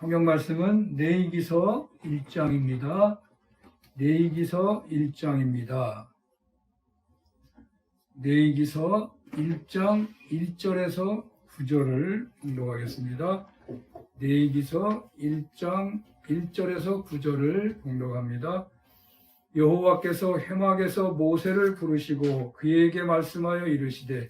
성경 말씀은 레위기서 1장입니다. 레위기서 1장입니다. 레위기서 1장 1절에서 9절을 봉독하겠습니다. 레위기서 1장 1절에서 9절을 봉독합니다. 여호와께서 회막에서 모세를 부르시고 그에게 말씀하여 이르시되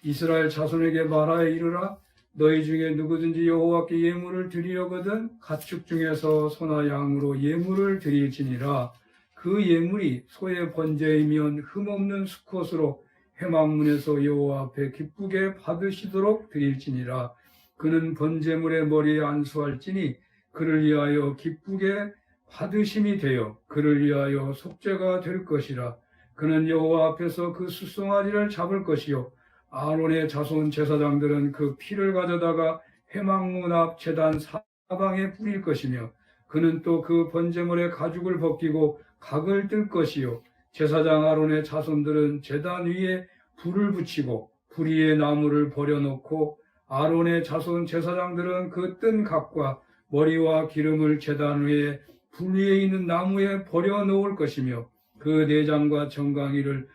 이스라엘 자손에게 말하여 이르라. 너희 중에 누구든지 여호와께 예물을 드리려거든 가축 중에서 소나 양으로 예물을 드릴지니라. 그 예물이 소의 번제이면 흠없는 수컷으로 회막문에서 여호와 앞에 기쁘게 받으시도록 드릴지니라. 그는 번제물의 머리에 안수할지니 그를 위하여 기쁘게 받으심이 되어 그를 위하여 속죄가 될 것이라. 그는 여호와 앞에서 그 숫송아지를 잡을 것이요 아론의 자손 제사장들은 그 피를 가져다가 회막문 앞 제단 사방에 뿌릴 것이며 그는 또 그 번제물의 가죽을 벗기고 각을 뜰 것이요 제사장 아론의 자손들은 제단 위에 불을 붙이고 불 위에 나무를 버려놓고 아론의 자손 제사장들은 그 뜬 각과 머리와 기름을 제단 위에 불 위에 있는 나무에 버려놓을 것이며 그 내장과 정강이를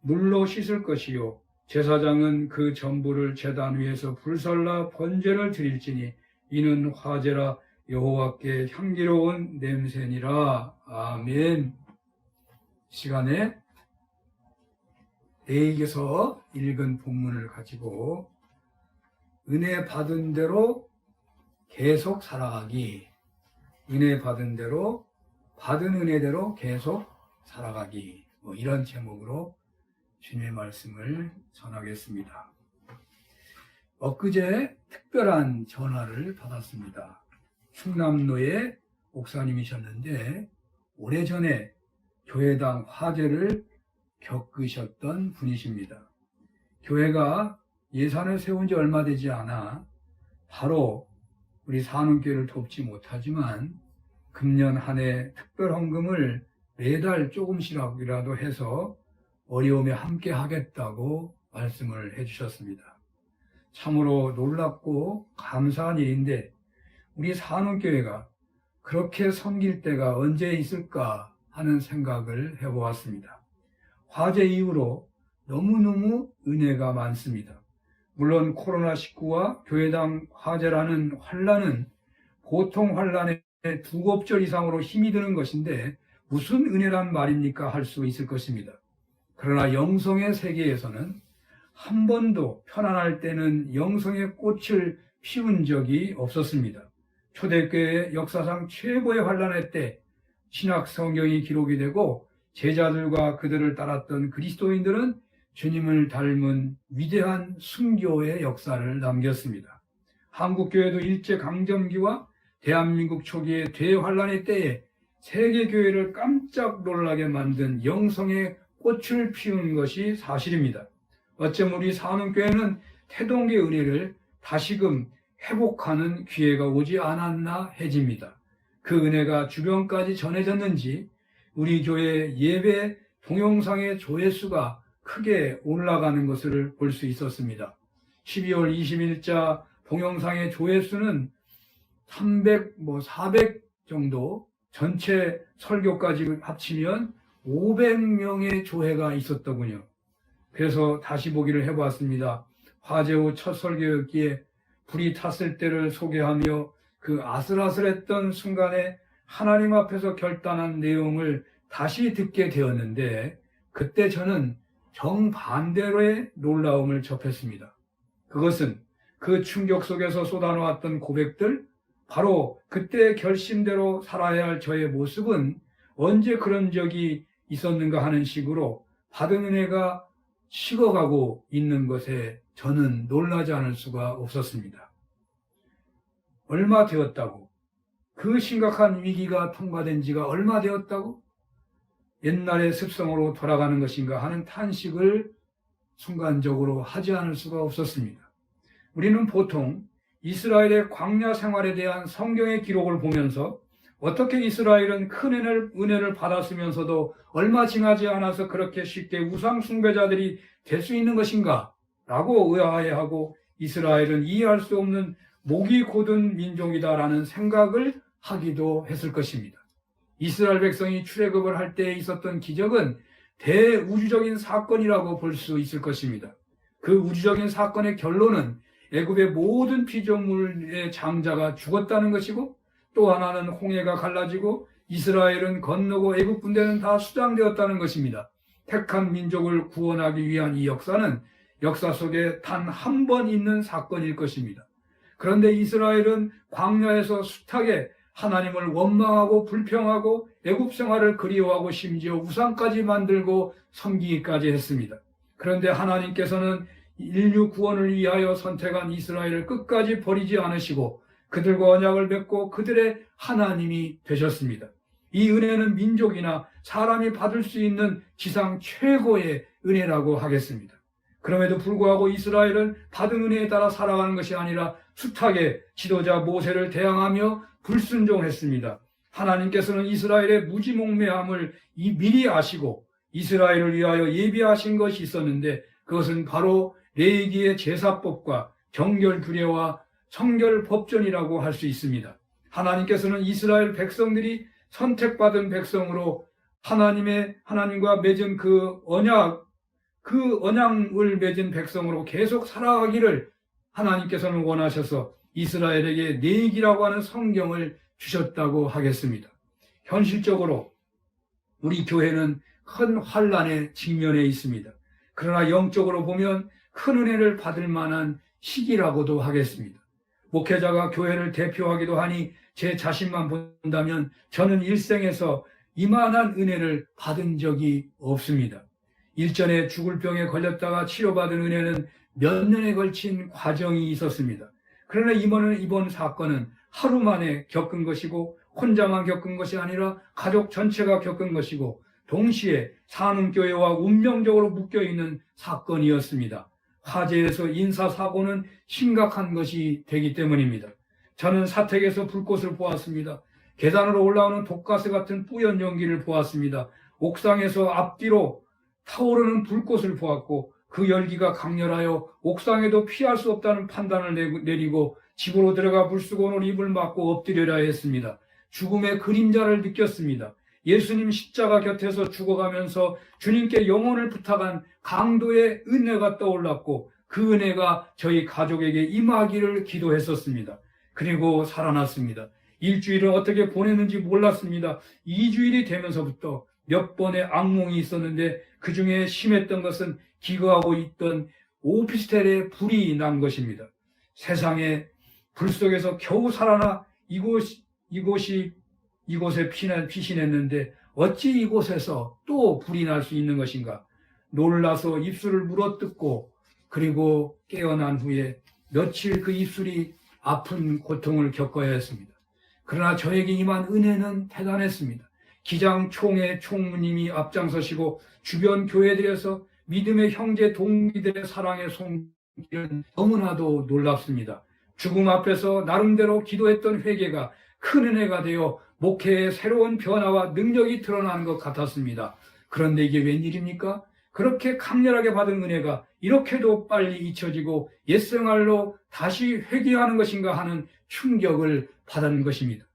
물로 씻을 것이요 제사장은 그 전부를 제단 위에서 불살라 번제를 드릴지니 이는 화제라 여호와께 향기로운 냄새니라. 아멘. 시간에 레위기서 읽은 본문을 가지고 은혜 받은 대로 계속 살아가기, 은혜 받은 대로 받은 은혜대로 계속 살아가기, 이런 제목으로 주님의 말씀을 전하겠습니다. 엊그제 특별한 전화를 받았습니다. 충남로의 목사님이셨는데 오래전에 교회당 화재를 겪으셨던 분이십니다. 교회가 예산을 세운 지 얼마 되지 않아 바로 우리 산운교회를 돕지 못하지만 금년 한 해 특별 헌금을 매달 조금씩이라도 해서 어려움에 함께 하겠다고 말씀을 해주셨습니다. 참으로 놀랍고 감사한 일인데 우리 산운교회가 그렇게 섬길 때가 언제 있을까 하는 생각을 해보았습니다. 화재 이후로 너무너무 은혜가 많습니다. 물론 코로나19와 교회당 화재라는 환란은 보통 환란의 2곱절 이상으로 힘이 드는 것인데 무슨 은혜란 말입니까 할 수 있을 것입니다. 그러나 영성의 세계에서는 한 번도 편안할 때는 영성의 꽃을 피운 적이 없었습니다. 초대교회 역사상 최고의 환란의 때 신약 성경이 기록이 되고 제자들과 그들을 따랐던 그리스도인들은 주님을 닮은 위대한 순교의 역사를 남겼습니다. 한국교회도 일제강점기와 대한민국 초기의 대환란의 때에 세계교회를 깜짝 놀라게 만든 영성의 꽃을 피운 것이 사실입니다. 어쩜 우리 산운교회는 태동의 은혜를 다시금 회복하는 기회가 오지 않았나 해집니다. 그 은혜가 주변까지 전해졌는지 우리 교회 예배 동영상의 조회수가 크게 올라가는 것을 볼 수 있었습니다. 12월 20일자 동영상의 조회수는 400 정도, 전체 설교까지 합치면 500명의 조회가 있었더군요. 그래서 다시 보기를 해보았습니다. 화재 후 첫 설교였기에 불이 탔을 때를 소개하며 그 아슬아슬했던 순간에 하나님 앞에서 결단한 내용을 다시 듣게 되었는데 그때 저는 정반대로의 놀라움을 접했습니다. 그것은 그 충격 속에서 쏟아놓았던 고백들, 바로 그때의 결심대로 살아야 할 저의 모습은 언제 그런 적이 있었는가 하는 식으로 받은 은혜가 식어가고 있는 것에 저는 놀라지 않을 수가 없었습니다. 얼마 되었다고? 그 심각한 위기가 통과된 지가 얼마 되었다고? 옛날의 습성으로 돌아가는 것인가 하는 탄식을 순간적으로 하지 않을 수가 없었습니다. 우리는 보통 이스라엘의 광야 생활에 대한 성경의 기록을 보면서 어떻게 이스라엘은 큰 은혜를 받았으면서도 얼마 지나지 않아서 그렇게 쉽게 우상 숭배자들이 될 수 있는 것인가? 라고 의아해하고 이스라엘은 이해할 수 없는 목이 곧은 민족이다라는 생각을 하기도 했을 것입니다. 이스라엘 백성이 출애굽을 할 때 있었던 기적은 대우주적인 사건이라고 볼 수 있을 것입니다. 그 우주적인 사건의 결론은 애굽의 모든 피조물의 장자가 죽었다는 것이고, 또 하나는 홍해가 갈라지고 이스라엘은 건너고 애굽 군대는 다 수장되었다는 것입니다. 택한 민족을 구원하기 위한 이 역사는 역사 속에 단 한 번 있는 사건일 것입니다. 그런데 이스라엘은 광야에서 숱하게 하나님을 원망하고 불평하고 애굽 생활을 그리워하고 심지어 우상까지 만들고 섬기기까지 했습니다. 그런데 하나님께서는 인류 구원을 위하여 선택한 이스라엘을 끝까지 버리지 않으시고 그들과 언약을 맺고 그들의 하나님이 되셨습니다. 이 은혜는 민족이나 사람이 받을 수 있는 지상 최고의 은혜라고 하겠습니다. 그럼에도 불구하고 이스라엘은 받은 은혜에 따라 살아가는 것이 아니라 숱하게 지도자 모세를 대항하며 불순종했습니다. 하나님께서는 이스라엘의 무지몽매함을 미리 아시고 이스라엘을 위하여 예비하신 것이 있었는데, 그것은 바로 레위기의 제사법과 정결 규례와 성결 법전이라고 할 수 있습니다. 하나님께서는 이스라엘 백성들이 선택받은 백성으로 하나님과 맺은 그 언약을 맺은 백성으로 계속 살아가기를 하나님께서는 원하셔서 이스라엘에게 레위기라고 하는 성경을 주셨다고 하겠습니다. 현실적으로 우리 교회는 큰 환난에 직면해 있습니다. 그러나 영적으로 보면 큰 은혜를 받을 만한 시기라고도 하겠습니다. 목회자가 교회를 대표하기도 하니 제 자신만 본다면 저는 일생에서 이만한 은혜를 받은 적이 없습니다. 일전에 죽을 병에 걸렸다가 치료받은 은혜는 몇 년에 걸친 과정이 있었습니다. 그러나 이번 사건은 하루 만에 겪은 것이고 혼자만 겪은 것이 아니라 가족 전체가 겪은 것이고 동시에 산음교회와 운명적으로 묶여있는 사건이었습니다. 화재에서 인사사고는 심각한 것이 되기 때문입니다. 저는 사택에서 불꽃을 보았습니다. 계단으로 올라오는 독가스 같은 뿌연 연기를 보았습니다. 옥상에서 앞뒤로 타오르는 불꽃을 보았고 그 열기가 강렬하여 옥상에도 피할 수 없다는 판단을 내리고 집으로 들어가 불수건으로 입을 막고 엎드려야 했습니다. 죽음의 그림자를 느꼈습니다. 예수님 십자가 곁에서 죽어가면서 주님께 영혼을 부탁한 강도의 은혜가 떠올랐고 그 은혜가 저희 가족에게 임하기를 기도했었습니다. 그리고 살아났습니다. 일주일을 어떻게 보냈는지 몰랐습니다. 2주일이 되면서부터 몇 번의 악몽이 있었는데 그 중에 심했던 것은 기거하고 있던 오피스텔에 불이 난 것입니다. 세상에 불 속에서 겨우 살아나 이곳에 피신했는데 어찌 이곳에서 또 불이 날 수 있는 것인가? 놀라서 입술을 물어뜯고 그리고 깨어난 후에 며칠 그 입술이 아픈 고통을 겪어야 했습니다. 그러나 저에게 임한 은혜는 대단했습니다. 기장 총회 총무님이 앞장서시고 주변 교회들에서 믿음의 형제 동기들의 사랑의 손길은 너무나도 놀랍습니다. 죽음 앞에서 나름대로 기도했던 회개가 큰 은혜가 되어 목회의 새로운 변화와 능력이 드러나는 것 같았습니다. 그런데 이게 웬일입니까? 그렇게 강렬하게 받은 은혜가 이렇게도 빨리 잊혀지고 옛생활로 다시 회귀하는 것인가 하는 충격을 받은 것입니다.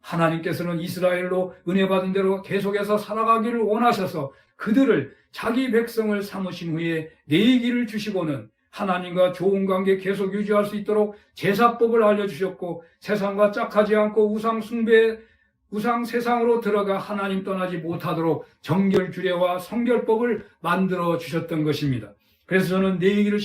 하나님께서는 이스라엘로 은혜 받은 대로 계속해서 살아가기를 원하셔서 그들을 자기 백성을 삼으신 후에 레위기를 주시고는 하나님과 좋은 관계 계속 유지할 수 있도록 제사법을 알려주셨고 세상과 짝하지 않고 우상 세상으로 들어가 하나님 떠나지 못하도록 정결 규례와 성결법을 만들어 주셨던 것입니다. 그래서 저는 레위기를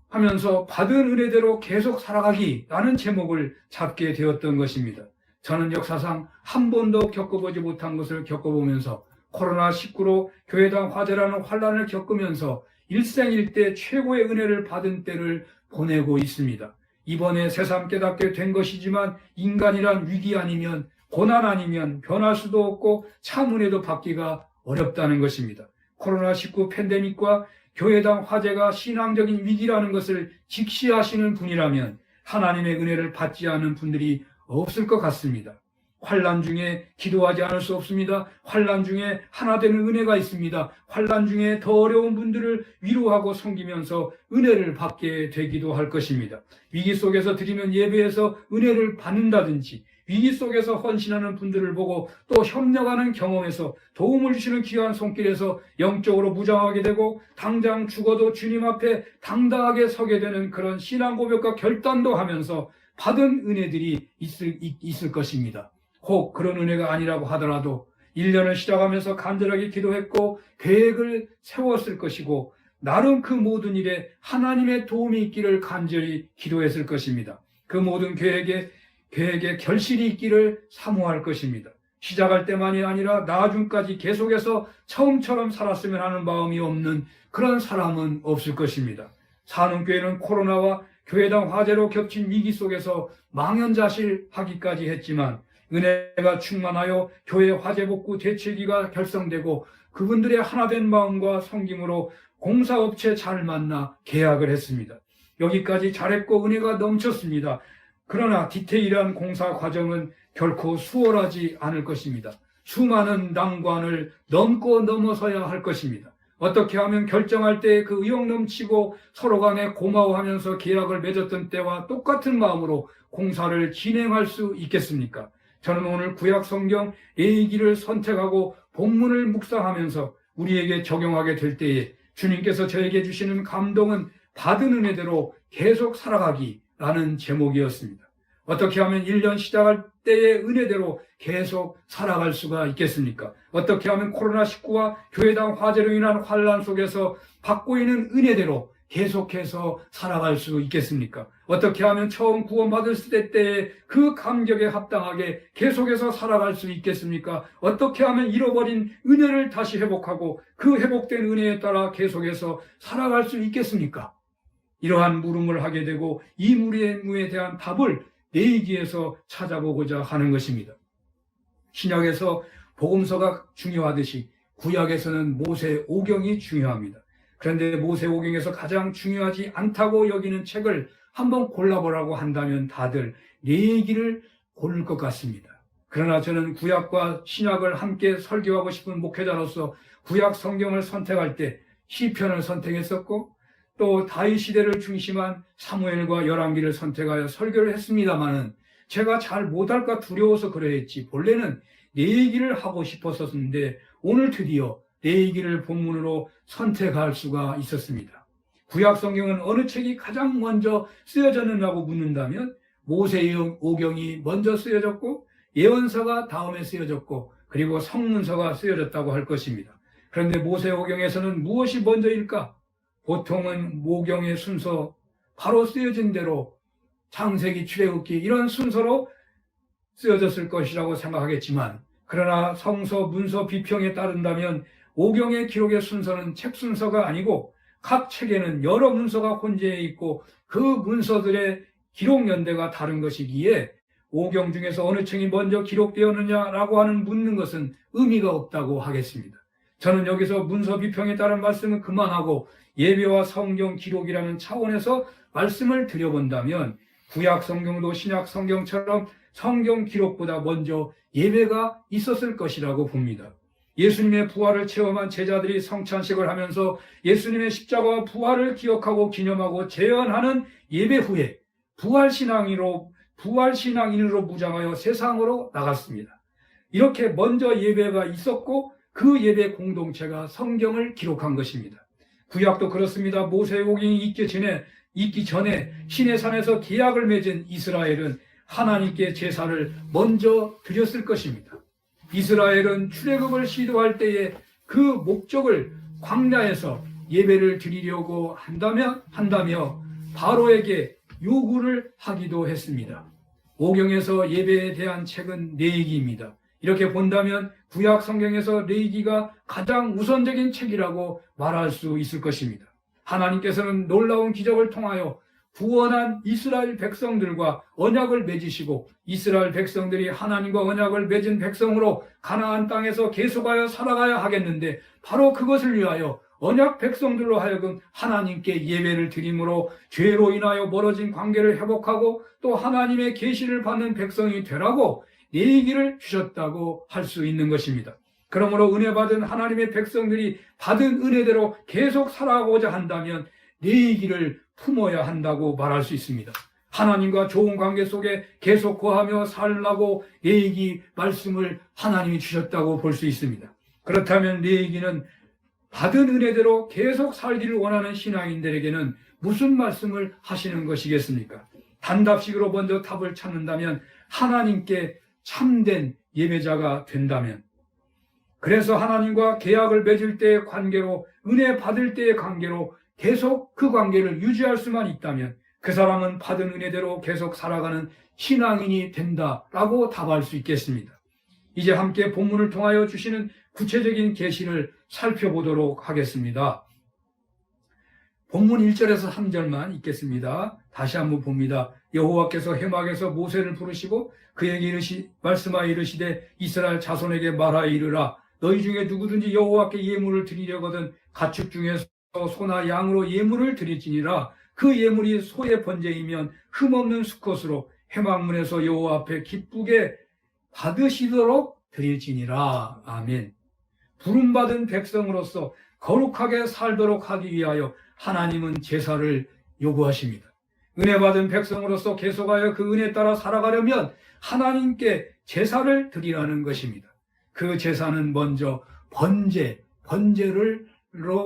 하면서 받은 은혜대로 계속 살아가기라는 제목을 잡게 되었던 것입니다. 저는 역사상 한 번도 겪어보지 못한 것을 겪어보면서 코로나19로 교회당 화재라는 환난을 겪으면서 일생일대 최고의 은혜를 받은 때를 보내고 있습니다. 이번에 새삼 깨닫게 된 것이지만 인간이란 위기 아니면 고난 아니면 변할 수도 없고 참 은혜도 받기가 어렵다는 것입니다. 코로나19 팬데믹과 교회당 화재가 신앙적인 위기라는 것을 직시하시는 분이라면 하나님의 은혜를 받지 않는 분들이 없을 것 같습니다. 환난 중에 기도하지 않을 수 없습니다. 환난 중에 하나 되는 은혜가 있습니다. 환난 중에 더 어려운 분들을 위로하고 섬기면서 은혜를 받게 되기도 할 것입니다. 위기 속에서 드리는 예배에서 은혜를 받는다든지, 위기 속에서 헌신하는 분들을 보고 또 협력하는 경험에서 도움을 주시는 귀한 손길에서 영적으로 무장하게 되고 당장 죽어도 주님 앞에 당당하게 서게 되는 그런 신앙 고백과 결단도 하면서 받은 은혜들이 있을 것입니다. 혹 그런 은혜가 아니라고 하더라도 1년을 시작하면서 간절하게 기도했고 계획을 세웠을 것이고 나름 그 모든 일에 하나님의 도움이 있기를 간절히 기도했을 것입니다. 그 모든 계획에 결실이 있기를 사모할 것입니다. 시작할 때만이 아니라 나중까지 계속해서 처음처럼 살았으면 하는 마음이 없는 그런 사람은 없을 것입니다. 산흥교회는 코로나와 교회당 화재로 겹친 위기 속에서 망연자실하기까지 했지만 은혜가 충만하여 교회 화재복구 대책위가 결성되고 그분들의 하나된 마음과 섬김으로 공사업체 잘 만나 계약을 했습니다. 여기까지 잘했고 은혜가 넘쳤습니다. 그러나 디테일한 공사 과정은 결코 수월하지 않을 것입니다. 수많은 난관을 넘고 넘어서야 할 것입니다. 어떻게 하면 결정할 때 그 의욕 넘치고 서로 간에 고마워하면서 계약을 맺었던 때와 똑같은 마음으로 공사를 진행할 수 있겠습니까? 저는 오늘 구약 성경 레위기를 선택하고 본문을 묵상하면서 우리에게 적용하게 될 때에 주님께서 저에게 주시는 감동은 받은 은혜대로 계속 살아가기라는 제목이었습니다. 어떻게 하면 1년 시작할 때의 은혜대로 계속 살아갈 수가 있겠습니까? 어떻게 하면 코로나19와 교회당 화재로 인한 환난 속에서 받고 있는 은혜대로 계속해서 살아갈 수 있겠습니까? 어떻게 하면 처음 구원받을 때의 그 감격에 합당하게 계속해서 살아갈 수 있겠습니까? 어떻게 하면 잃어버린 은혜를 다시 회복하고 그 회복된 은혜에 따라 계속해서 살아갈 수 있겠습니까? 이러한 물음을 하게 되고 이 물음에 대한 답을 레위기에서 찾아보고자 하는 것입니다. 신약에서 복음서가 중요하듯이 구약에서는 모세오경이 중요합니다. 그런데 모세오경에서 가장 중요하지 않다고 여기는 책을 한번 골라보라고 한다면 다들 레위기를 고를 것 같습니다. 그러나 저는 구약과 신약을 함께 설교하고 싶은 목회자로서 구약 성경을 선택할 때 시편을 선택했었고 또 다윗 시대를 중심한 사무엘과 열왕기를 선택하여 설교를 했습니다마는 제가 잘 못할까 두려워서 그랬지 본래는 레위기를 하고 싶었었는데 오늘 드디어 레위기를 본문으로 선택할 수가 있었습니다. 구약 성경은 어느 책이 가장 먼저 쓰여졌느냐고 묻는다면 모세오경이 먼저 쓰여졌고 예언서가 다음에 쓰여졌고 그리고 성문서가 쓰여졌다고 할 것입니다. 그런데 모세오경에서는 무엇이 먼저일까? 보통은 모경의 순서, 바로 쓰여진 대로 창세기, 출애굽기 이런 순서로 쓰여졌을 것이라고 생각하겠지만 그러나 성서, 문서 비평에 따른다면 오경의 기록의 순서는 책 순서가 아니고 각 책에는 여러 문서가 혼재해 있고 그 문서들의 기록 연대가 다른 것이기에 오경 중에서 어느 책이 먼저 기록되었느냐라고 하는 묻는 것은 의미가 없다고 하겠습니다. 저는 여기서 문서 비평에 따른 말씀은 그만하고 예배와 성경 기록이라는 차원에서 말씀을 드려본다면 구약 성경도 신약 성경처럼 성경 기록보다 먼저 예배가 있었을 것이라고 봅니다. 예수님의 부활을 체험한 제자들이 성찬식을 하면서 예수님의 십자가와 부활을 기억하고 기념하고 재현하는 예배 후에 부활신앙인으로 무장하여 세상으로 나갔습니다. 이렇게 먼저 예배가 있었고 그 예배 공동체가 성경을 기록한 것입니다. 구약도 그렇습니다. 모세오경이 있기 전에 시내산에서 계약을 맺은 이스라엘은 하나님께 제사를 먼저 드렸을 것입니다. 이스라엘은 출애굽을 시도할 때에 그 목적을 광야에서 예배를 드리려고 한다며 바로에게 요구를 하기도 했습니다. 오경에서 예배에 대한 책은 레위기입니다. 이렇게 본다면 구약 성경에서 레위기가 가장 우선적인 책이라고 말할 수 있을 것입니다. 하나님께서는 놀라운 기적을 통하여 구원한 이스라엘 백성들과 언약을 맺으시고 이스라엘 백성들이 하나님과 언약을 맺은 백성으로 가나안 땅에서 계속하여 살아가야 하겠는데 바로 그것을 위하여 언약 백성들로 하여금 하나님께 예배를 드림으로 죄로 인하여 멀어진 관계를 회복하고 또 하나님의 계시를 받는 백성이 되라고 내기를 주셨다고 할 수 있는 것입니다. 그러므로 은혜 받은 하나님의 백성들이 받은 은혜대로 계속 살아가고자 한다면 내기를 품어야 한다고 말할 수 있습니다. 하나님과 좋은 관계 속에 계속 거하며 살라고 내기 말씀을 하나님이 주셨다고 볼 수 있습니다. 그렇다면 내기는 받은 은혜대로 계속 살기를 원하는 신앙인들에게는 무슨 말씀을 하시는 것이겠습니까? 단답식으로 먼저 답을 찾는다면 하나님께 참된 예배자가 된다면, 그래서 하나님과 계약을 맺을 때의 관계로, 은혜 받을 때의 관계로 계속 그 관계를 유지할 수만 있다면 그 사람은 받은 은혜대로 계속 살아가는 신앙인이 된다라고 답할 수 있겠습니다. 이제 함께 본문을 통하여 주시는 구체적인 계시를 살펴보도록 하겠습니다. 본문 1절에서 3절만 읽겠습니다. 다시 한번 봅니다. 여호와께서 해막에서 모세를 부르시고 그에게 말씀하여 이르시되 이스라엘 자손에게 말하여 이르라. 너희 중에 누구든지 여호와께 예물을 드리려거든 가축 중에서 소나 양으로 예물을 드릴지니라. 그 예물이 소의 번제이면 흠없는 수컷으로 해막문에서 여호와 앞에 기쁘게 받으시도록 드릴지니라. 아멘. 부름받은 백성으로서 거룩하게 살도록 하기 위하여 하나님은 제사를 요구하십니다. 은혜 받은 백성으로서 계속하여 그 은혜에 따라 살아가려면 하나님께 제사를 드리라는 것입니다. 그 제사는 먼저 번제로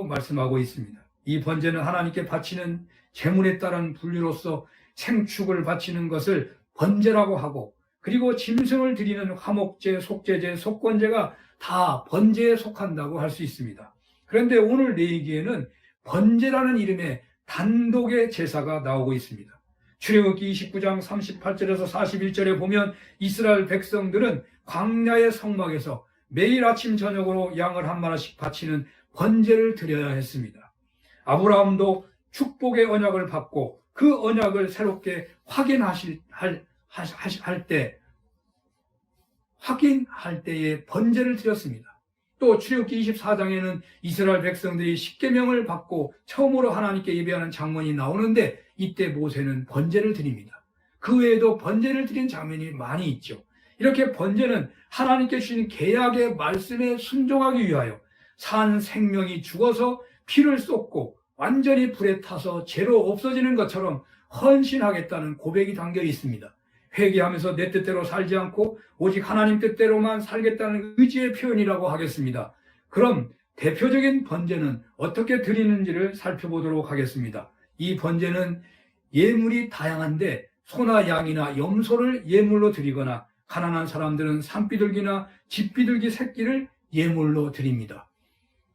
말씀하고 있습니다. 이 번제는 하나님께 바치는 제물에 따른 분류로서 생축을 바치는 것을 번제라고 하고, 그리고 짐승을 드리는 화목제, 속죄제, 속건제가 다 번제에 속한다고 할 수 있습니다. 그런데 오늘 레위기에는 번제라는 이름의 단독의 제사가 나오고 있습니다. 출애굽기 29장 38절에서 41절에 보면 이스라엘 백성들은 광야의 성막에서 매일 아침 저녁으로 양을 한 마리씩 바치는 번제를 드려야 했습니다. 아브라함도 축복의 언약을 받고 그 언약을 새롭게 확인할 때에 번제를 드렸습니다. 또 출애굽기 24장에는 이스라엘 백성들이 십계명을 받고 처음으로 하나님께 예배하는 장면이 나오는데 이때 모세는 번제를 드립니다. 그 외에도 번제를 드린 장면이 많이 있죠. 이렇게 번제는 하나님께 주신 계약의 말씀에 순종하기 위하여 산 생명이 죽어서 피를 쏟고 완전히 불에 타서 죄로 없어지는 것처럼 헌신하겠다는 고백이 담겨 있습니다. 회개하면서 내 뜻대로 살지 않고 오직 하나님 뜻대로만 살겠다는 의지의 표현이라고 하겠습니다. 그럼 대표적인 번제는 어떻게 드리는지를 살펴보도록 하겠습니다. 이 번제는 예물이 다양한데 소나 양이나 염소를 예물로 드리거나 가난한 사람들은 산비둘기나 집비둘기 새끼를 예물로 드립니다.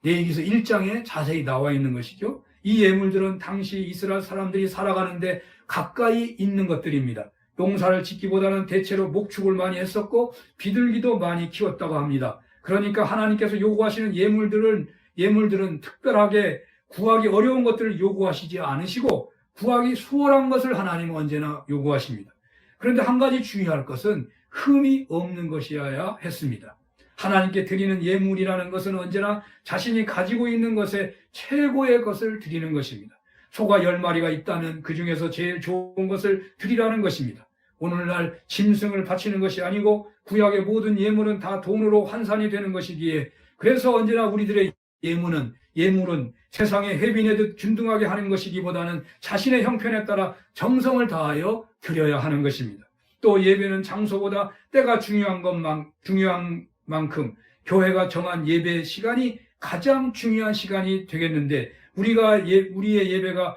레위기서 1장에 자세히 나와 있는 것이죠. 이 예물들은 당시 이스라엘 사람들이 살아가는데 가까이 있는 것들입니다. 농사를 짓기보다는 대체로 목축을 많이 했었고 비둘기도 많이 키웠다고 합니다. 그러니까 하나님께서 요구하시는 예물들은 특별하게 구하기 어려운 것들을 요구하시지 않으시고 구하기 수월한 것을 하나님은 언제나 요구하십니다. 그런데 한 가지 주의할 것은 흠이 없는 것이어야 했습니다. 하나님께 드리는 예물이라는 것은 언제나 자신이 가지고 있는 것에 최고의 것을 드리는 것입니다. 소가 10마리가 있다면 그 중에서 제일 좋은 것을 드리라는 것입니다. 오늘날 짐승을 바치는 것이 아니고 구약의 모든 예물은 다 돈으로 환산이 되는 것이기에, 그래서 언제나 우리들의 예물은 세상에 해빈해듯 균등하게 하는 것이기보다는 자신의 형편에 따라 정성을 다하여 드려야 하는 것입니다. 또 예배는 장소보다 때가 중요한 만큼 교회가 정한 예배 시간이 가장 중요한 시간이 되겠는데, 우리의 예배가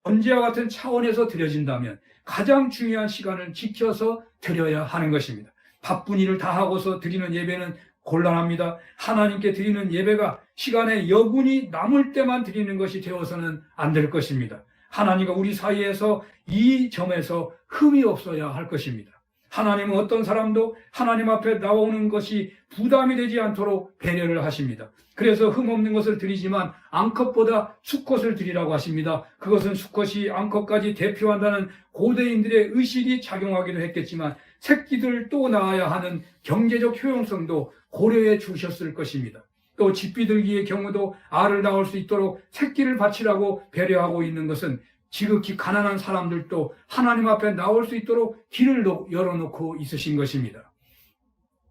번제와 같은 차원에서 드려진다면 가장 중요한 시간을 지켜서 드려야 하는 것입니다. 바쁜 일을 다 하고서 드리는 예배는 곤란합니다. 하나님께 드리는 예배가 시간에 여분이 남을 때만 드리는 것이 되어서는 안 될 것입니다. 하나님과 우리 사이에서 이 점에서 흠이 없어야 할 것입니다. 하나님은 어떤 사람도 하나님 앞에 나오는 것이 부담이 되지 않도록 배려를 하십니다. 그래서 흠없는 것을 드리지만 앙컷보다 수컷을 드리라고 하십니다. 그것은 수컷이 앙컷까지 대표한다는 고대인들의 의식이 작용하기도 했겠지만 새끼들 또 낳아야 하는 경제적 효용성도 고려해 주셨을 것입니다. 또 집비둘기의 경우도 알을 낳을 수 있도록 새끼를 바치라고 배려하고 있는 것은 지극히 가난한 사람들도 하나님 앞에 나올 수 있도록 길을 열어놓고 있으신 것입니다.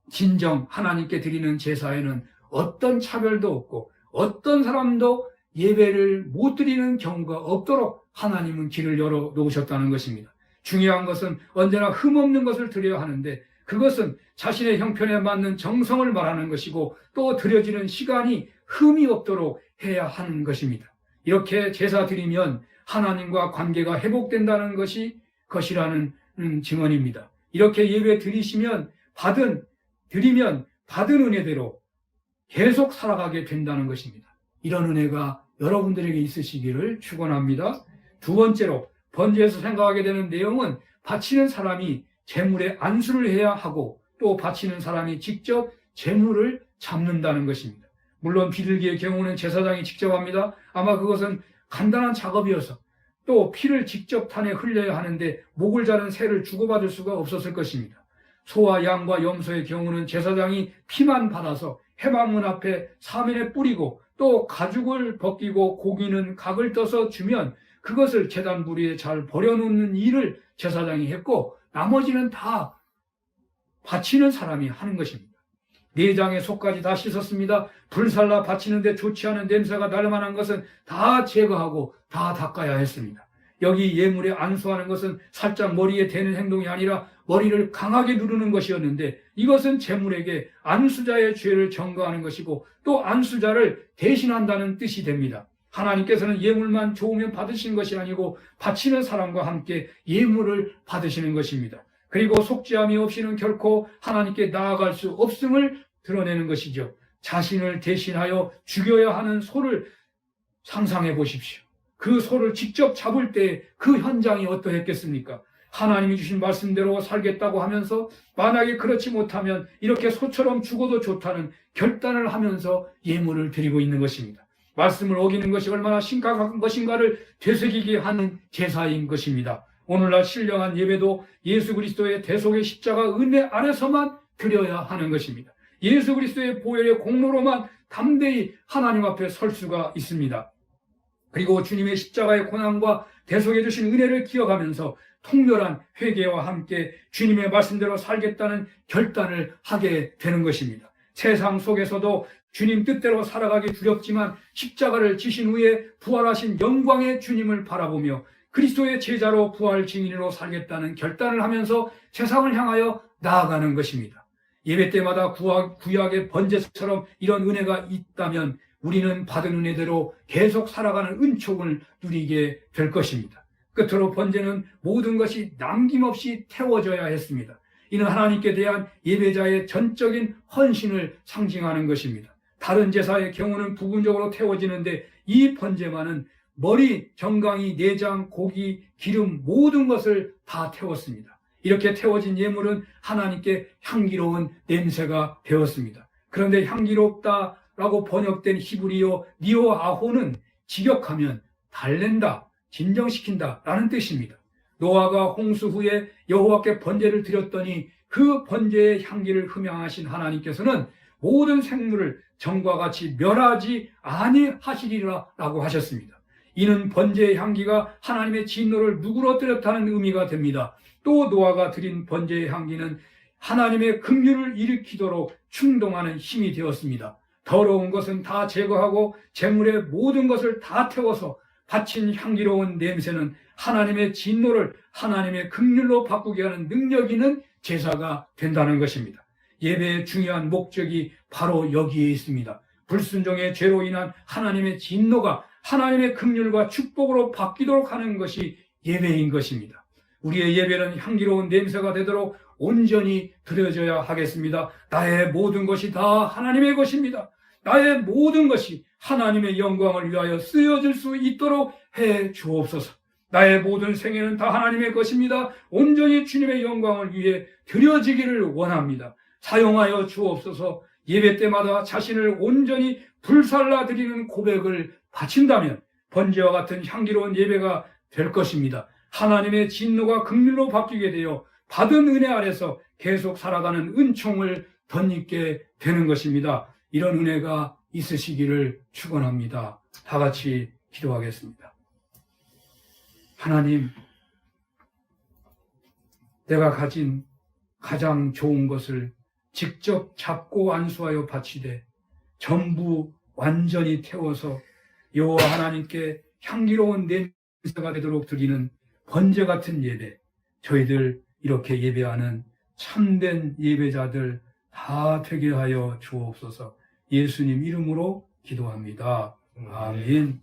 진정 하나님께 드리는 제사에는 어떤 차별도 없고 어떤 사람도 예배를 못 드리는 경우가 없도록 하나님은 길을 열어 놓으셨다는 것입니다. 중요한 것은 언제나 흠없는 것을 드려야 하는데 그것은 자신의 형편에 맞는 정성을 말하는 것이고 또 드려지는 시간이 흠이 없도록 해야 하는 것입니다. 이렇게 제사 드리면 하나님과 관계가 회복된다는 것이라는 증언입니다. 이렇게 예배 드리면 받은 은혜대로 계속 살아가게 된다는 것입니다. 이런 은혜가 여러분들에게 있으시기를 축원합니다. 두 번째로 번제에서 생각하게 되는 내용은 바치는 사람이 제물에 안수를 해야 하고 또 바치는 사람이 직접 제물을 잡는다는 것입니다. 물론 비둘기의 경우는 제사장이 직접 합니다. 아마 그것은 간단한 작업이어서 또 피를 직접 탄에 흘려야 하는데 목을 자른 새를 주고받을 수가 없었을 것입니다. 소와 양과 염소의 경우는 제사장이 피만 받아서 회막문 앞에 사면에 뿌리고 또 가죽을 벗기고 고기는 각을 떠서 주면 그것을 제단 부리에 잘 버려놓는 일을 제사장이 했고 나머지는 다 바치는 사람이 하는 것입니다. 내장의 속까지 다 씻었습니다. 불살라 바치는데 좋지 않은 냄새가 날 만한 것은 다 제거하고 다 닦아야 했습니다. 여기 예물에 안수하는 것은 살짝 머리에 대는 행동이 아니라 머리를 강하게 누르는 것이었는데 이것은 제물에게 안수자의 죄를 전가하는 것이고 또 안수자를 대신한다는 뜻이 됩니다. 하나님께서는 예물만 좋으면 받으시는 것이 아니고 바치는 사람과 함께 예물을 받으시는 것입니다. 그리고 속죄함이 없이는 결코 하나님께 나아갈 수 없음을 드러내는 것이죠. 자신을 대신하여 죽여야 하는 소를 상상해 보십시오. 그 소를 직접 잡을 때 그 현장이 어떠했겠습니까? 하나님이 주신 말씀대로 살겠다고 하면서 만약에 그렇지 못하면 이렇게 소처럼 죽어도 좋다는 결단을 하면서 예물을 드리고 있는 것입니다. 말씀을 어기는 것이 얼마나 심각한 것인가를 되새기게 하는 제사인 것입니다. 오늘날 신령한 예배도 예수 그리스도의 대속의 십자가 은혜 안에서만 드려야 하는 것입니다. 예수 그리스도의 보혈의 공로로만 담대히 하나님 앞에 설 수가 있습니다. 그리고 주님의 십자가의 고난과 대속해 주신 은혜를 기억하면서 통렬한 회개와 함께 주님의 말씀대로 살겠다는 결단을 하게 되는 것입니다. 세상 속에서도 주님 뜻대로 살아가기 두렵지만 십자가를 지신 후에 부활하신 영광의 주님을 바라보며 그리스도의 제자로 부활 증인으로 살겠다는 결단을 하면서 세상을 향하여 나아가는 것입니다. 예배 때마다 구약의 번제처럼 이런 은혜가 있다면 우리는 받은 은혜대로 계속 살아가는 은총을 누리게 될 것입니다. 끝으로 번제는 모든 것이 남김없이 태워져야 했습니다. 이는 하나님께 대한 예배자의 전적인 헌신을 상징하는 것입니다. 다른 제사의 경우는 부분적으로 태워지는데 이 번제만은 머리, 정강이, 내장, 고기, 기름 모든 것을 다 태웠습니다. 이렇게 태워진 예물은 하나님께 향기로운 냄새가 되었습니다. 그런데 향기롭다라고 번역된 히브리어 니오아호는 직역하면 달랜다, 진정시킨다 라는 뜻입니다. 노아가 홍수 후에 여호와께 번제를 드렸더니 그 번제의 향기를 흠양하신 하나님께서는 모든 생물을 전과 같이 멸하지 아니하시리라 라고 하셨습니다. 이는 번제의 향기가 하나님의 진노를 누그러뜨렸다는 의미가 됩니다. 또 노아가 드린 번제의 향기는 하나님의 긍휼을 일으키도록 충동하는 힘이 되었습니다. 더러운 것은 다 제거하고 제물의 모든 것을 다 태워서 바친 향기로운 냄새는 하나님의 진노를 하나님의 긍휼로 바꾸게 하는 능력 있는 제사가 된다는 것입니다. 예배의 중요한 목적이 바로 여기에 있습니다. 불순종의 죄로 인한 하나님의 진노가 하나님의 긍휼과 축복으로 바뀌도록 하는 것이 예배인 것입니다. 우리의 예배는 향기로운 냄새가 되도록 온전히 드려져야 하겠습니다. 나의 모든 것이 다 하나님의 것입니다. 나의 모든 것이 하나님의 영광을 위하여 쓰여질 수 있도록 해 주옵소서. 나의 모든 생애는 다 하나님의 것입니다. 온전히 주님의 영광을 위해 드려지기를 원합니다. 사용하여 주옵소서. 예배 때마다 자신을 온전히 불살라 드리는 고백을 바친다면 번제와 같은 향기로운 예배가 될 것입니다. 하나님의 진노가 긍휼로 바뀌게 되어 받은 은혜 아래서 계속 살아가는 은총을 덧입게 되는 것입니다. 이런 은혜가 있으시기를 축원합니다. 다 같이 기도하겠습니다. 하나님, 내가 가진 가장 좋은 것을 직접 잡고 안수하여 바치되 전부 완전히 태워서 여호와 하나님께 향기로운 냄새가 되도록 드리는 번제 같은 예배, 저희들 이렇게 예배하는 참된 예배자들 다 되게 하여 주옵소서. 예수님 이름으로 기도합니다. 아멘.